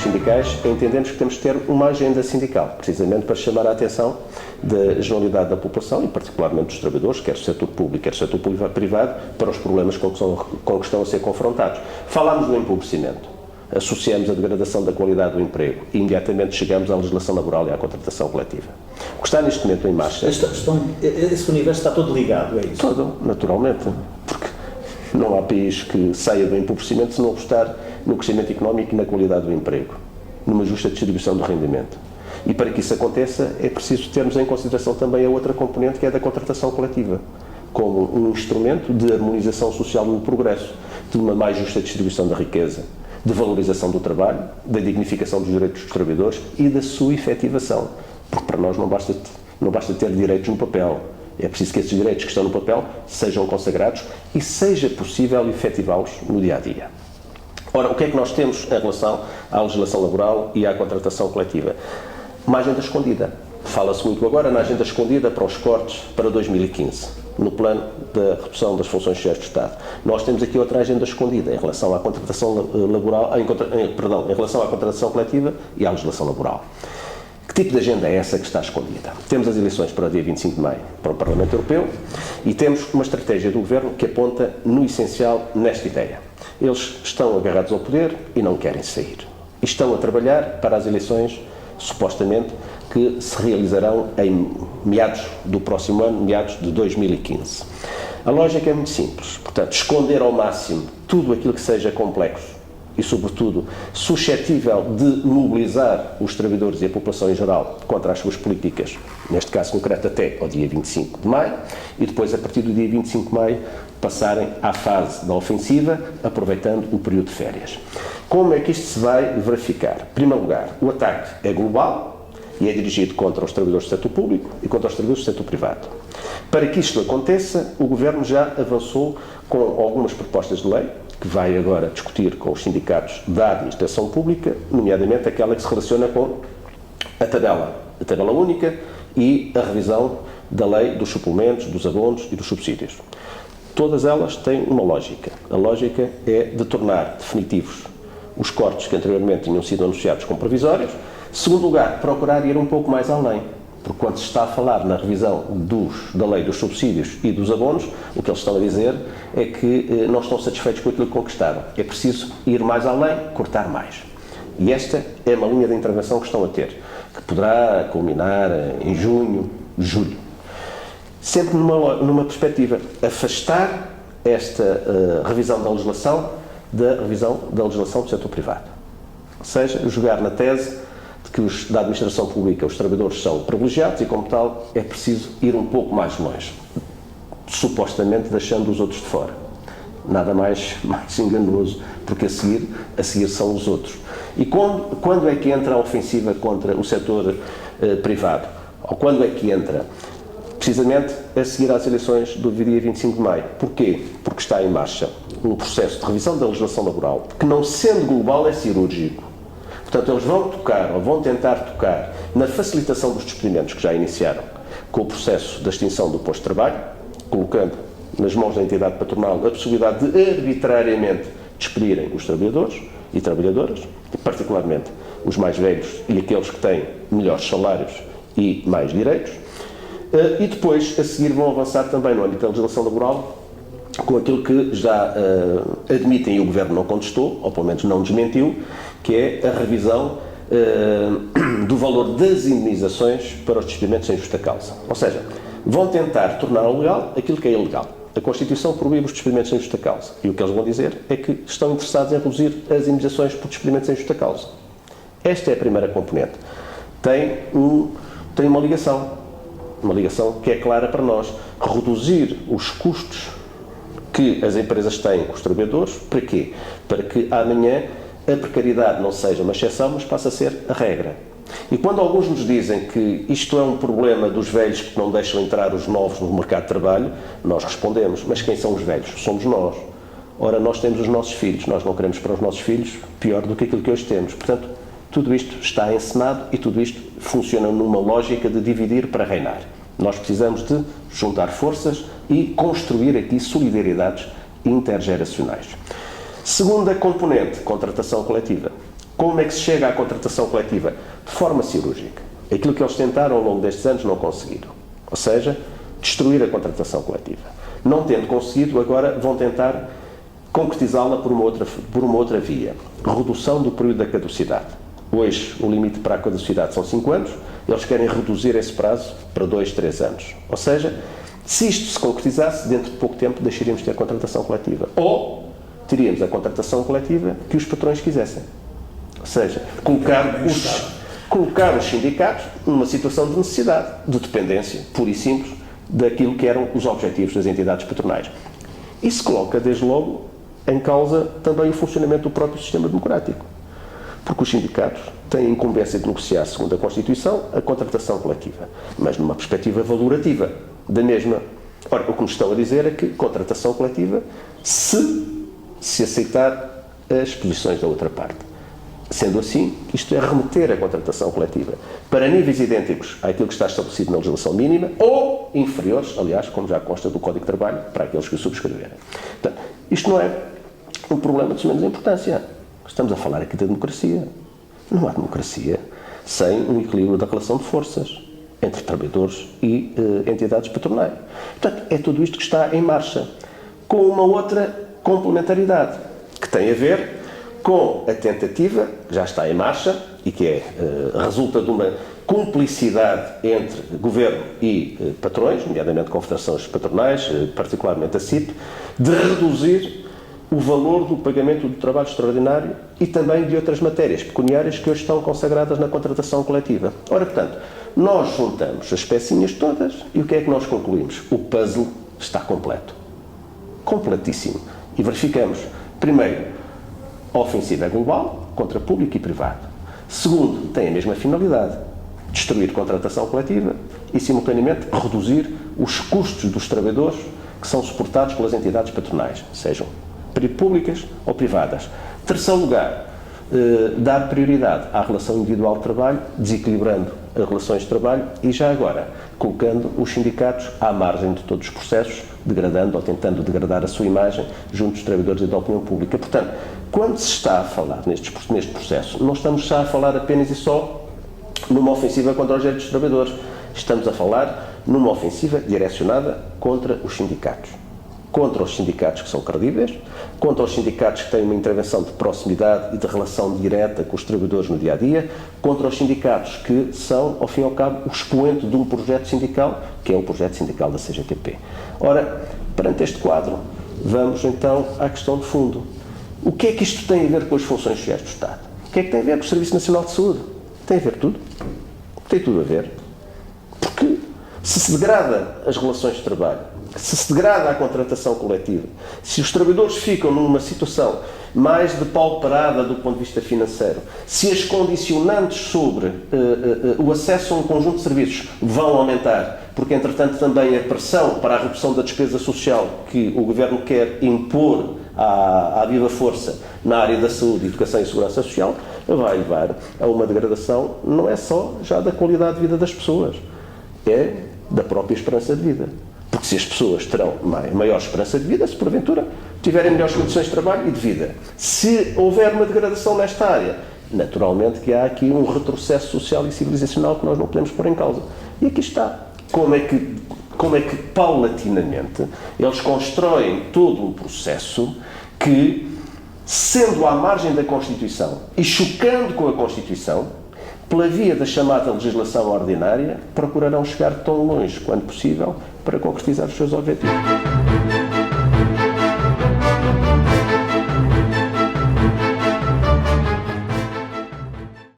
sindicais, entendemos que temos que ter uma agenda sindical, precisamente para chamar a atenção da generalidade da população e particularmente dos trabalhadores, quer do setor público, quer do setor privado, para os problemas com que estão a ser confrontados. Falámos do empobrecimento, associamos a degradação da qualidade do emprego e imediatamente chegamos à legislação laboral e à contratação coletiva. O que está neste momento em marcha... Esse universo está todo ligado, é isso? Todo, naturalmente, porque não há país que saia do empobrecimento se não apostar no crescimento económico e na qualidade do emprego, numa justa distribuição do rendimento. E para que isso aconteça é preciso termos em consideração também a outra componente, que é a da contratação coletiva, como um instrumento de harmonização social no progresso, de uma mais justa distribuição da riqueza, de valorização do trabalho, da dignificação dos direitos dos trabalhadores e da sua efetivação. Porque para nós não basta ter direitos no papel. É preciso que esses direitos que estão no papel sejam consagrados e seja possível efetivá-los no dia-a-dia. Ora, o que é que nós temos em relação à legislação laboral e à contratação coletiva? Uma agenda escondida. Fala-se muito agora na agenda escondida para os cortes para 2015, no plano da redução das funções sociais do Estado. Nós temos aqui outra agenda escondida em relação à contratação laboral, em relação à contratação coletiva e à legislação laboral. Que tipo de agenda é essa que está escondida? Temos as eleições para o dia 25 de maio para o Parlamento Europeu e temos uma estratégia do Governo que aponta no essencial nesta ideia. Eles estão agarrados ao poder e não querem sair. E estão a trabalhar para as eleições, supostamente, que se realizarão em meados do próximo ano, meados de 2015. A lógica é muito simples. Portanto, esconder ao máximo tudo aquilo que seja complexo e, sobretudo, suscetível de mobilizar os trabalhadores e a população em geral contra as suas políticas, neste caso concreto até ao dia 25 de maio, e depois, a partir do dia 25 de maio, passarem à fase da ofensiva, aproveitando o período de férias. Como é que isto se vai verificar? Em primeiro lugar, o ataque é global e é dirigido contra os trabalhadores do setor público e contra os trabalhadores do setor privado. Para que isto aconteça, o Governo já avançou com algumas propostas de lei, que vai agora discutir com os sindicatos da administração pública, nomeadamente aquela que se relaciona com a tabela única e a revisão da lei dos suplementos, dos abonos e dos subsídios. Todas elas têm uma lógica. A lógica é de tornar definitivos os cortes que anteriormente tinham sido anunciados como provisórios. Segundo lugar, procurar ir um pouco mais além. Porque quando se está a falar na revisão da lei dos subsídios e dos abonos, o que eles estão a dizer é que não estão satisfeitos com aquilo que conquistaram. É preciso ir mais além, cortar mais. E esta é uma linha de intervenção que estão a ter, que poderá culminar em junho, julho. Sempre numa perspectiva, afastar esta revisão da legislação do setor privado. Ou seja, jogar na tese de que os da administração pública, os trabalhadores, são privilegiados e, como tal, é preciso ir um pouco mais longe, supostamente deixando os outros de fora. Nada mais enganoso, porque a seguir são os outros. E quando é que entra a ofensiva contra o setor privado? Ou quando é que entra? Precisamente a seguir às eleições do dia 25 de maio. Porquê? Porque está em marcha um processo de revisão da legislação laboral que, não sendo global, é cirúrgico. Portanto, eles vão tocar, ou vão tentar tocar, na facilitação dos despedimentos que já iniciaram, com o processo da extinção do posto de trabalho, colocando nas mãos da entidade patronal a possibilidade de arbitrariamente despedirem os trabalhadores e trabalhadoras, e particularmente os mais velhos e aqueles que têm melhores salários e mais direitos. E depois, a seguir, vão avançar também no âmbito da legislação laboral com aquilo que já admitem e o Governo não contestou, ou pelo menos não desmentiu, que é a revisão do valor das indemnizações para os despedimentos sem justa causa. Ou seja, vão tentar tornar legal aquilo que é ilegal. A Constituição proíbe os despedimentos sem justa causa. E o que eles vão dizer é que estão interessados em reduzir as indemnizações por despedimentos sem justa causa. Esta é a primeira componente. Tem uma ligação que é clara para nós. Reduzir os custos que as empresas têm com os trabalhadores, para quê? Para que amanhã a precariedade não seja uma exceção, mas passe a ser a regra. E quando alguns nos dizem que isto é um problema dos velhos que não deixam entrar os novos no mercado de trabalho, nós respondemos, mas quem são os velhos? Somos nós. Ora, nós temos os nossos filhos, nós não queremos para os nossos filhos pior do que aquilo que hoje temos. Portanto, tudo isto está encenado e tudo isto funciona numa lógica de dividir para reinar. Nós precisamos de juntar forças e construir aqui solidariedades intergeracionais. Segunda componente, contratação coletiva. Como é que se chega à contratação coletiva? De forma cirúrgica. Aquilo que eles tentaram ao longo destes anos não conseguiram. Ou seja, destruir a contratação coletiva. Não tendo conseguido, agora vão tentar concretizá-la por uma outra via. Redução do período da caducidade. Hoje, o limite para a caducidade são 5 anos, eles querem reduzir esse prazo para 2, 3 anos. Ou seja, se isto se concretizasse, dentro de pouco tempo deixaríamos de ter contratação coletiva. Ou teríamos a contratação coletiva que os patrões quisessem. Ou seja, colocar os sindicatos numa situação de necessidade, de dependência, pura e simples, daquilo que eram os objetivos das entidades patronais. Isso coloca, desde logo, em causa também o funcionamento do próprio sistema democrático. Porque os sindicatos têm a incumbência de negociar, segundo a Constituição, a contratação coletiva, mas numa perspectiva valorativa da mesma. Ora, o que nos estão a dizer é que contratação coletiva se aceitar as posições da outra parte. Sendo assim, isto é remeter a contratação coletiva para níveis idênticos àquilo que está estabelecido na legislação mínima ou inferiores, aliás, como já consta do Código de Trabalho, para aqueles que o subscreverem. Portanto, isto não é um problema de menos importância. Estamos a falar aqui da democracia. Não há democracia sem um equilíbrio da relação de forças entre trabalhadores e entidades patronais. Portanto, é tudo isto que está em marcha, com uma outra complementaridade, que tem a ver com a tentativa, que já está em marcha, e que resulta de uma cumplicidade entre governo e patrões, nomeadamente confederações patronais, particularmente a CIP, de reduzir o valor do pagamento do trabalho extraordinário e também de outras matérias pecuniárias que hoje estão consagradas na contratação coletiva. Ora, portanto, nós juntamos as pecinhas todas e o que é que nós concluímos? O puzzle está completo. Completíssimo. E verificamos, primeiro, a ofensiva é global, contra público e privado. Segundo, tem a mesma finalidade, destruir contratação coletiva e, simultaneamente, reduzir os custos dos trabalhadores que são suportados pelas entidades patronais, sejam públicas ou privadas. Terceiro lugar, dar prioridade à relação individual de trabalho, desequilibrando as relações de trabalho e, já agora, colocando os sindicatos à margem de todos os processos, degradando ou tentando degradar a sua imagem junto dos trabalhadores e da opinião pública. Portanto, quando se está a falar neste processo, não estamos já a falar apenas e só numa ofensiva contra os direitos dos trabalhadores. Estamos a falar numa ofensiva direcionada contra os sindicatos. Contra os sindicatos que são credíveis, contra os sindicatos que têm uma intervenção de proximidade e de relação direta com os trabalhadores no dia-a-dia, contra os sindicatos que são, ao fim e ao cabo, o expoente de um projeto sindical, que é o projeto sindical da CGTP. Ora, perante este quadro, vamos então à questão de fundo. O que é que isto tem a ver com as funções sociais do Estado? O que é que tem a ver com o Serviço Nacional de Saúde? Tem a ver tudo. Tem tudo a ver. Porque se degrada as relações de trabalho, se degrada a contratação coletiva, se os trabalhadores ficam numa situação mais depauperada do ponto de vista financeiro, se as condicionantes sobre o acesso a um conjunto de serviços vão aumentar, porque entretanto também a pressão para a redução da despesa social que o Governo quer impor à viva força na área da saúde, educação e segurança social, vai levar a uma degradação não é só já da qualidade de vida das pessoas, é da própria esperança de vida. Porque se as pessoas terão maior esperança de vida, se porventura tiverem melhores condições de trabalho e de vida. Se houver uma degradação nesta área, naturalmente que há aqui um retrocesso social e civilizacional que nós não podemos pôr em causa. E aqui está. Como é que paulatinamente eles constroem todo um processo que, sendo à margem da Constituição e chocando com a Constituição, pela via da chamada legislação ordinária, procurarão chegar tão longe quanto possível para concretizar os seus objetivos.